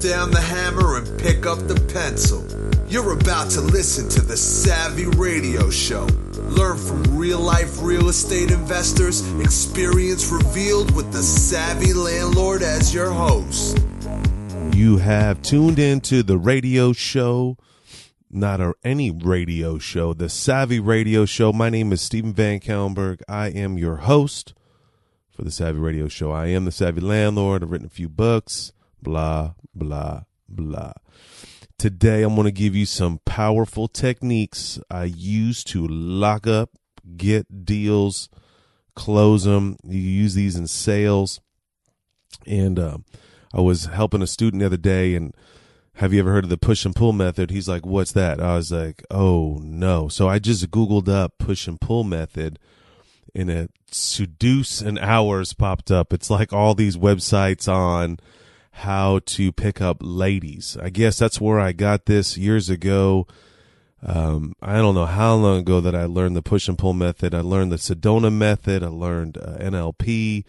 down the hammer and pick up the pencil. You're about to listen to the Savvy Radio Show. Learn from real-life real estate investors, experience revealed with the Savvy Landlord as your host. You have tuned into the radio show, not any radio show, the Savvy Radio Show. My name is Steven Van Kellenberg. I am your host for the Savvy Radio Show. I am the Savvy Landlord. I've written a few books, blah, blah, blah. Today, I'm going to give you some powerful techniques I use to lock up, get deals, close them. You use these in sales. And I was helping a student the other day, and have you ever heard of the push and pull method? He's like, what's that? I was like, oh, no. So I just Googled up push and pull method, and a seduce and hours popped up. It's like all these websites on how to pick up ladies. I guess that's where I got this years ago. I don't know how long ago that I learned the push and pull method. I learned the Sedona method. I learned NLP.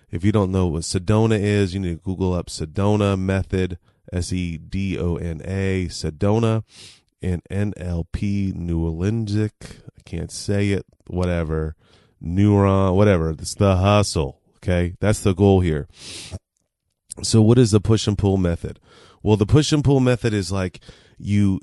If you don't know what Sedona is, you need to Google up Sedona method, Sedona, Sedona, and NLP, Neuralingsic. I can't say it, whatever. Neuron, whatever. It's the hustle, okay? That's the goal here. So what is the push and pull method? Well, the push and pull method is like you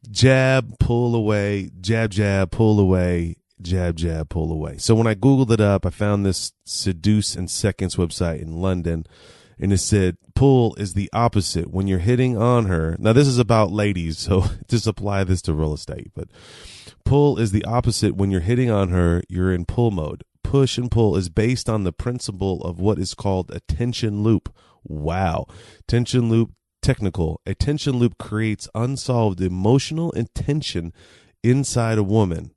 jab, pull away, jab, jab, pull away, jab, jab, pull away. So when I Googled it up, I found this Seduce in Seconds website in London, and it said pull is the opposite when you're hitting on her. Now, this is about ladies, so just apply this to real estate. But pull is the opposite when you're hitting on her, you're in pull mode. Push and pull is based on the principle of what is called a tension loop. Wow. Tension loop, technical. A tension loop creates unsolved emotional tension inside a woman.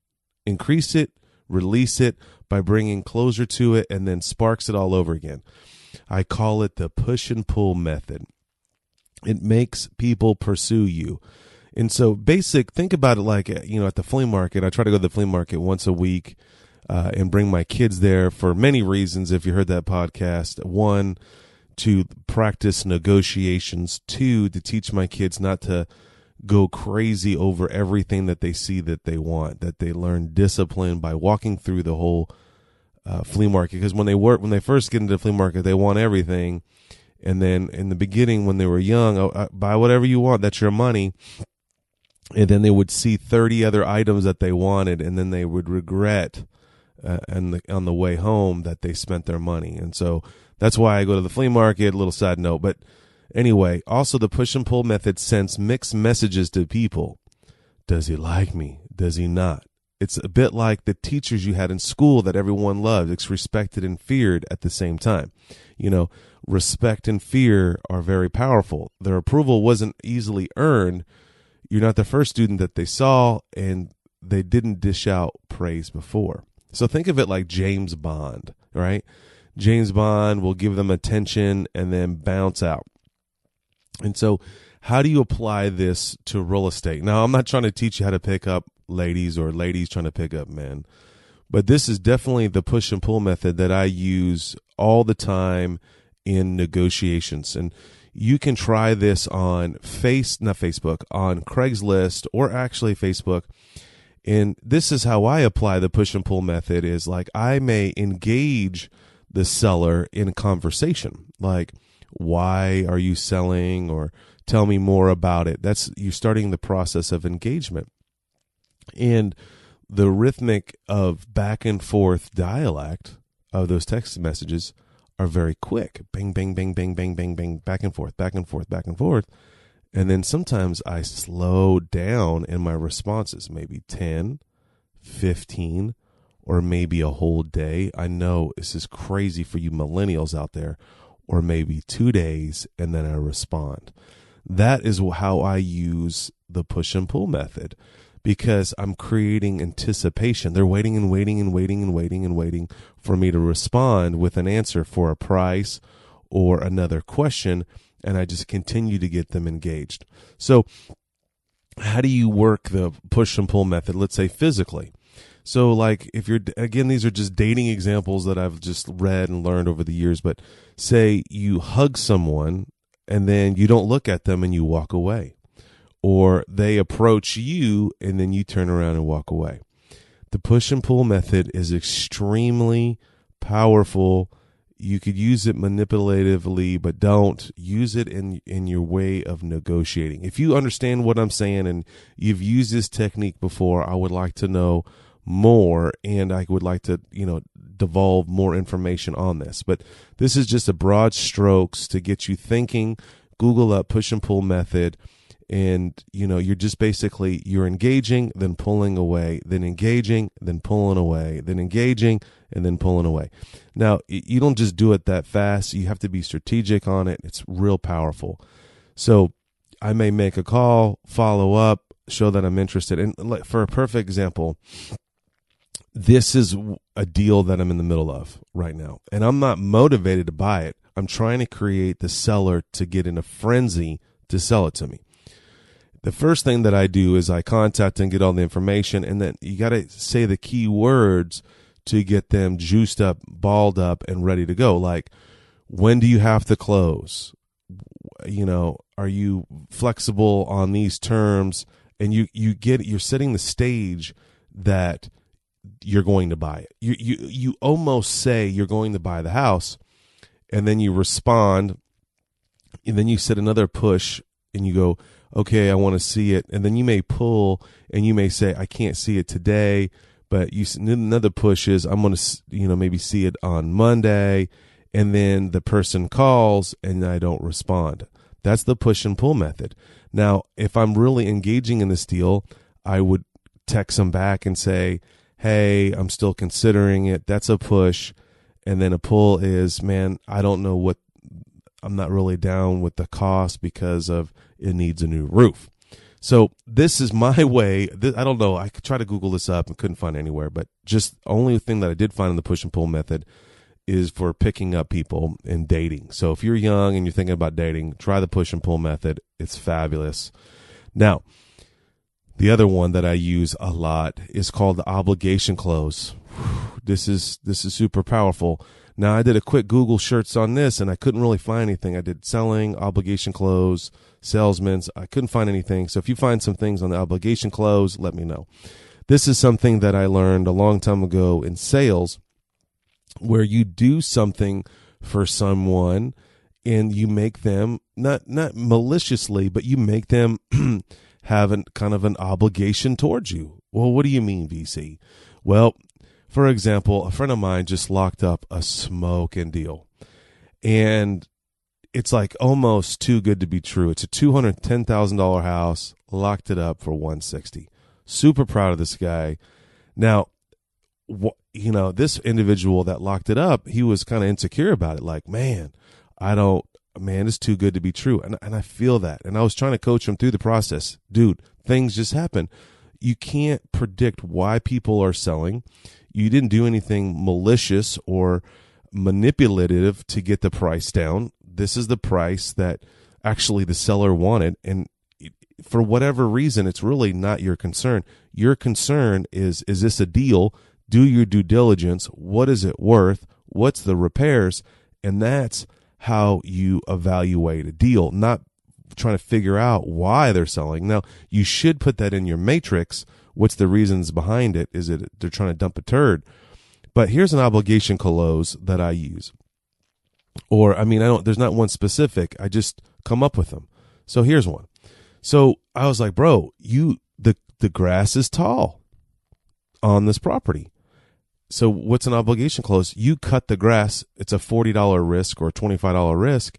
Increase it, release it by bringing closure to it, and then sparks it all over again. I call it the push and pull method. It makes people pursue you. And so think about it like, at the flea market. I try to go to the flea market once a week and bring my kids there for many reasons. If you heard that podcast, 1, to practice negotiations, 2, to teach my kids not to go crazy over everything that they see that they want, that they learn discipline by walking through the whole flea market. Because when they first get into the flea market, they want everything. And then in the beginning, when they were young, buy whatever you want, that's your money. And then they would see 30 other items that they wanted, and then they would regret on the way home that they spent their money. And so that's why I go to the flea market, a little side note. But anyway, also the push and pull method sends mixed messages to people. Does he like me? Does he not? It's a bit like the teachers you had in school that everyone loved. It's respected and feared at the same time. Respect and fear are very powerful. Their approval wasn't easily earned. You're not the first student that they saw, and they didn't dish out praise before. So think of it like James Bond, right? James Bond will give them attention and then bounce out. And so how do you apply this to real estate? Now, I'm not trying to teach you how to pick up ladies or ladies trying to pick up men, but this is definitely the push and pull method that I use all the time in negotiations. And you can try this on on Craigslist, or actually Facebook. And this is how I apply the push and pull method is like I may engage the seller in conversation. Like, why are you selling? Or tell me more about it. That's you starting the process of engagement. And the rhythmic of back and forth dialect of those text messages are very quick. Bang, bang, bang, bang, bang, bang, bang, back and forth, back and forth, back and forth. And then sometimes I slow down in my responses, maybe 10, 15, or maybe a whole day. I know this is crazy for you millennials out there, or maybe 2 days, and then I respond. That is how I use the push and pull method, because I'm creating anticipation. They're waiting and waiting and waiting and waiting and waiting for me to respond with an answer for a price or another question, and I just continue to get them engaged. So how do you work the push and pull method? Let's say physically. So like if you're, again, these are just dating examples that I've just read and learned over the years, but say you hug someone and then you don't look at them and you walk away. Or they approach you and then you turn around and walk away. The push and pull method is extremely powerful. You could use it manipulatively, but don't use it in your way of negotiating. If you understand what I'm saying and you've used this technique before, I would like to know more, and I would like to, devolve more information on this. But this is just a broad strokes to get you thinking. Google up push and pull method. And, you're just basically, you're engaging, then pulling away, then engaging, then pulling away, then engaging, and then pulling away. Now, you don't just do it that fast. You have to be strategic on it. It's real powerful. So I may make a call, follow up, show that I'm interested. And for a perfect example, this is a deal that I'm in the middle of right now. And I'm not motivated to buy it. I'm trying to create the seller to get in a frenzy to sell it to me. The first thing that I do is I contact and get all the information, and then you got to say the key words to get them juiced up, balled up, and ready to go. Like, when do you have to close? Are you flexible on these terms? And you're setting the stage that you're going to buy it. You almost say you're going to buy the house, and then you respond, and then you set another push, and you go, okay, I want to see it. And then you may pull and you may say, I can't see it today, but another push is, I'm going to, maybe see it on Monday. And then the person calls and I don't respond. That's the push and pull method. Now, if I'm really engaging in this deal, I would text them back and say, hey, I'm still considering it. That's a push. And then a pull is, man, I'm not really down with the cost because of it needs a new roof. So this is my way. I don't know. I could try to Google this up and couldn't find it anywhere, but just the only thing that I did find in the push and pull method is for picking up people and dating. So if you're young and you're thinking about dating, try the push and pull method. It's fabulous. Now, the other one that I use a lot is called the obligation close. This is super powerful. Now, I did a quick Google search on this, and I couldn't really find anything. I did selling, obligation close, salesmen. I couldn't find anything. So if you find some things on the obligation close, let me know. This is something that I learned a long time ago in sales, where you do something for someone, and you make them, not maliciously, but you make them have kind of an obligation towards you. Well, what do you mean, VC? Well, for example, a friend of mine just locked up a smoking deal, and it's like almost too good to be true. It's a $210,000 house, locked it up for $160,000. Super proud of this guy. Now, this individual that locked it up, he was kind of insecure about it. Like, man, it's too good to be true. And I feel that. And I was trying to coach him through the process. Dude, things just happen. You can't predict why people are selling. You didn't do anything malicious or manipulative to get the price down. This is the price that actually the seller wanted. And for whatever reason, it's really not your concern. Your concern is this a deal? Do your due diligence. What is it worth? What's the repairs? And that's how you evaluate a deal, not trying to figure out why they're selling. Now, you should put that in your matrix. What's the reasons behind it? Is it they're trying to dump a turd? But here's an obligation close that I use. Or, there's not one specific. I just come up with them. So here's one. So I was like, bro, the grass is tall on this property. So what's an obligation close? You cut the grass. It's a $40 risk or $25 risk.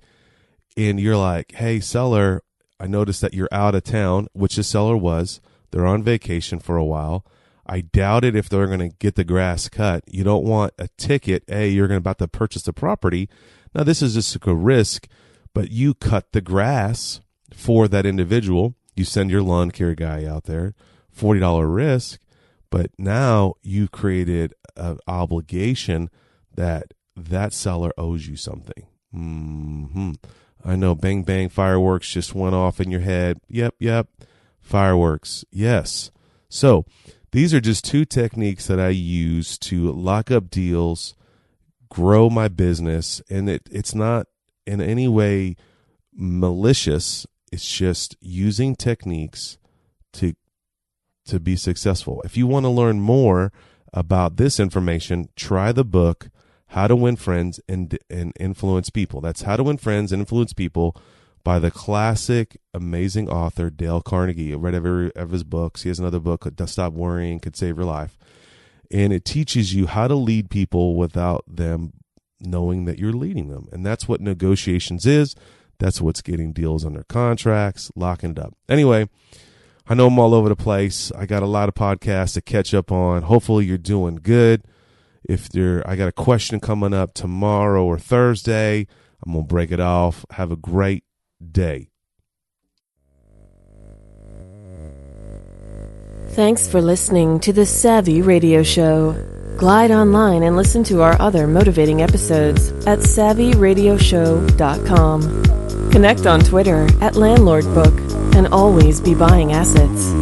And you're like, hey, seller, I noticed that you're out of town, which the seller was. They're on vacation for a while. I doubt it if they're going to get the grass cut. You don't want a ticket. Hey, you're about to purchase the property. Now, this is just a risk, but you cut the grass for that individual. You send your lawn care guy out there, $40 risk. But now you created an obligation that seller owes you something. I know, bang, bang, fireworks just went off in your head. Yep, fireworks. Yes. So these are just two techniques that I use to lock up deals, grow my business, and it's not in any way malicious. It's just using techniques to be successful. If you want to learn more about this information, try the book How to Win Friends and Influence People. That's How to Win Friends and Influence People by the classic, amazing author Dale Carnegie. I read every of his books. He has another book, Stop Worrying, Could Save Your Life. And it teaches you how to lead people without them knowing that you're leading them. And that's what negotiations is. That's what's getting deals under contracts, locking it up. Anyway, I know I'm all over the place. I got a lot of podcasts to catch up on. Hopefully you're doing good. I got a question coming up tomorrow or Thursday. I'm going to break it off. Have a great day. Thanks for listening to the Savvy Radio Show. Glide online and listen to our other motivating episodes at SavvyRadioShow.com. Connect on Twitter at LandlordBook and always be buying assets.